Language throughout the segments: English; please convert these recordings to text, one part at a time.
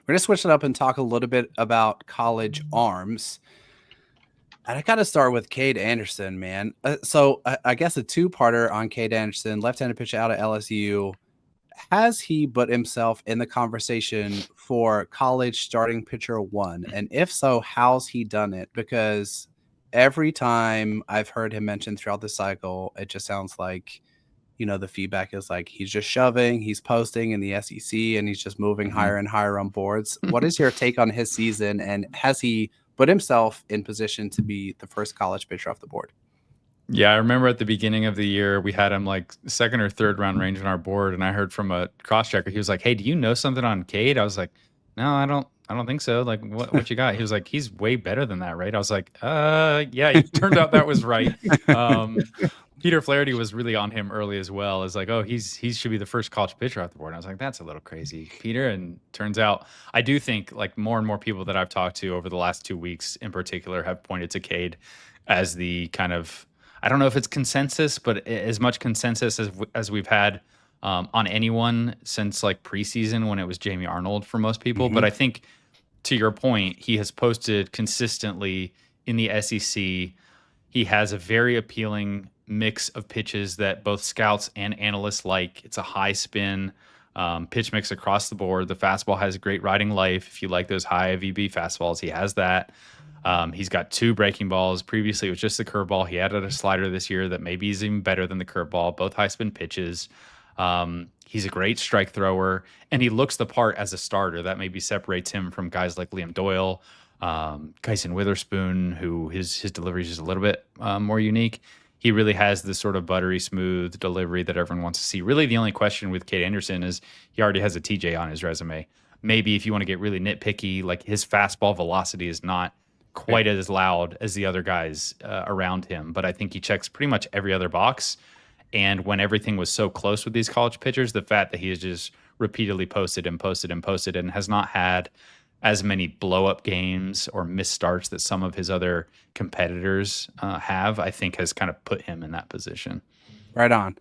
We're going to switch it up and talk a little bit about college arms. And I got to start with Cade Anderson, man. I guess a two-parter on Cade Anderson, left-handed pitcher out of LSU. Has he put himself in the conversation for college starting pitcher one? And if so, how's he done it? Because every time I've heard him mentioned throughout the cycle, it just sounds like, the feedback is like he's just shoving, he's posting in the SEC, and he's just moving higher and higher on boards. What is your take on his season, and has he put himself in position to be the first college pitcher off the board? Yeah, I remember at the beginning of the year, we had him like second or third round range on our board, and I heard from a cross-checker, he was like, "Hey, do you know something on Cade?" I was like, "No, I don't think so. Like, what you got?" He was like, "He's way better than that, right?" I was like, yeah, it turned out that was right. Peter Flaherty was really on him early as well. As like, oh, he should be the first college pitcher off the board. And I was like, that's a little crazy, Peter. And turns out, I do think like more and more people that I've talked to over the last 2 weeks in particular have pointed to Cade as the kind of, I don't know if it's consensus, but as much consensus as we've had on anyone since like preseason when it was Jamie Arnold for most people. But I think to your point, he has posted consistently in the SEC. He has a very appealing mix of pitches that both scouts and analysts like. It's a high spin pitch mix across the board. The fastball has great riding life. If you like those high VB fastballs, he has that. He's got 2 breaking balls. Previously, it was just the curveball. He added a slider this year that maybe is even better than the curveball, both high spin pitches. He's a great strike thrower, and he looks the part as a starter. That maybe separates him from guys like Liam Doyle, Kyson Witherspoon, who his delivery is just a little bit more unique. He really has this sort of buttery smooth delivery that everyone wants to see. Really, the only question with Cade Anderson is he already has a TJ on his resume. Maybe if you want to get really nitpicky, like his fastball velocity is not quite as loud as the other guys around him, but I think he checks pretty much every other box. And when everything was so close with these college pitchers, the fact that he has just repeatedly posted and has not had as many blow-up games or missed starts that some of his other competitors have, I think has kind of put him in that position. Right on.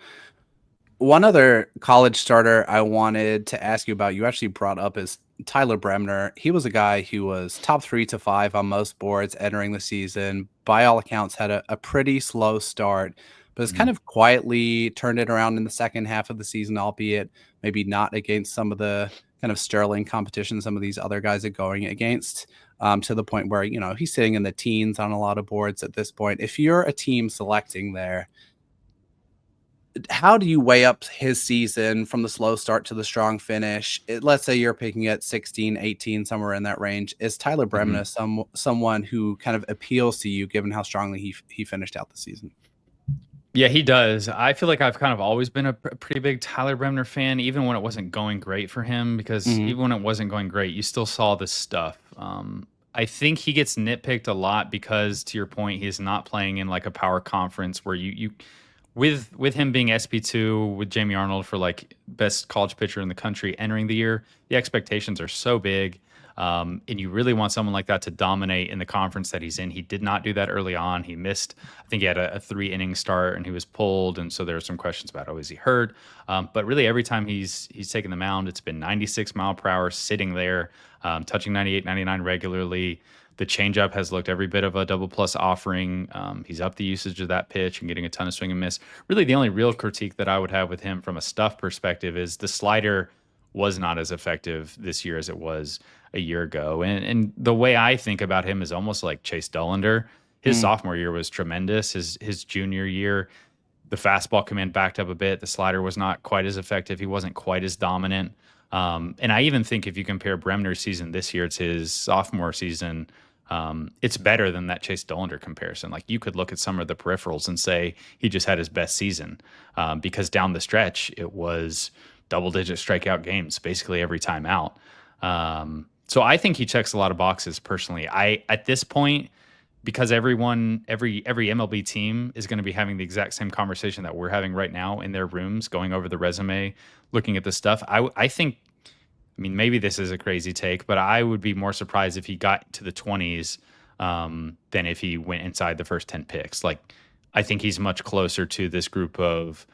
One other college starter I wanted to ask you about, you actually brought up, is Tyler Bremner. He was a guy who was top 3 to 5 on most boards entering the season. By all accounts, had a pretty slow start, but has kind of quietly turned it around in the second half of the season, albeit maybe not against some of the kind of sterling competition some of these other guys are going against, to the point where, he's sitting in the teens on a lot of boards at this point. If you're a team selecting there, how do you weigh up his season from the slow start to the strong finish? Let's say you're picking at 16, 18, somewhere in that range. Is Tyler Bremner someone who kind of appeals to you given how strongly he finished out the season? Yeah, he does. I feel like I've kind of always been a pretty big Tyler Bremner fan, even when it wasn't going great for him, because even when it wasn't going great, you still saw this stuff. I think he gets nitpicked a lot because, to your point, he is not playing in like a power conference where you with him being SP2 with Jamie Arnold for like best college pitcher in the country entering the year, the expectations are so big. And you really want someone like that to dominate in the conference that he's in. He did not do that early on. He missed, I think he had a 3-inning start and he was pulled. And so there were some questions about, is he hurt? But really every time he's taken the mound, it's been 96 mile per hour sitting there, touching 98, 99 regularly. The changeup has looked every bit of a double plus offering. He's upped the usage of that pitch and getting a ton of swing and miss. Really the only real critique that I would have with him from a stuff perspective is the slider was not as effective this year as it was a year ago. And the way I think about him is almost like Chase Dollander. His sophomore year was tremendous. His junior year, the fastball command backed up a bit. The slider was not quite as effective. He wasn't quite as dominant. And I even think if you compare Bremner's season this year to his sophomore season, it's better than that Chase Dollander comparison. Like you could look at some of the peripherals and say he just had his best season, because down the stretch, it was double-digit strikeout games basically every time out. So I think he checks a lot of boxes personally. At this point, because every MLB team is going to be having the exact same conversation that we're having right now in their rooms, going over the resume, looking at the stuff. I think, maybe this is a crazy take, but I would be more surprised if he got to the 20s than if he went inside the first 10 picks. Like, I think he's much closer to this group of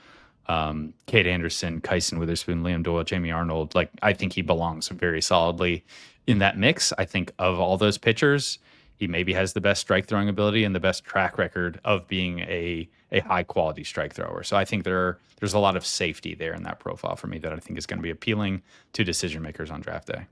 Cade Anderson, Kyson Witherspoon, Liam Doyle, Jamie Arnold. Like, I think he belongs very solidly in that mix. I think of all those pitchers, he maybe has the best strike throwing ability and the best track record of being a high quality strike thrower. So I think there's a lot of safety there in that profile for me that I think is going to be appealing to decision makers on draft day.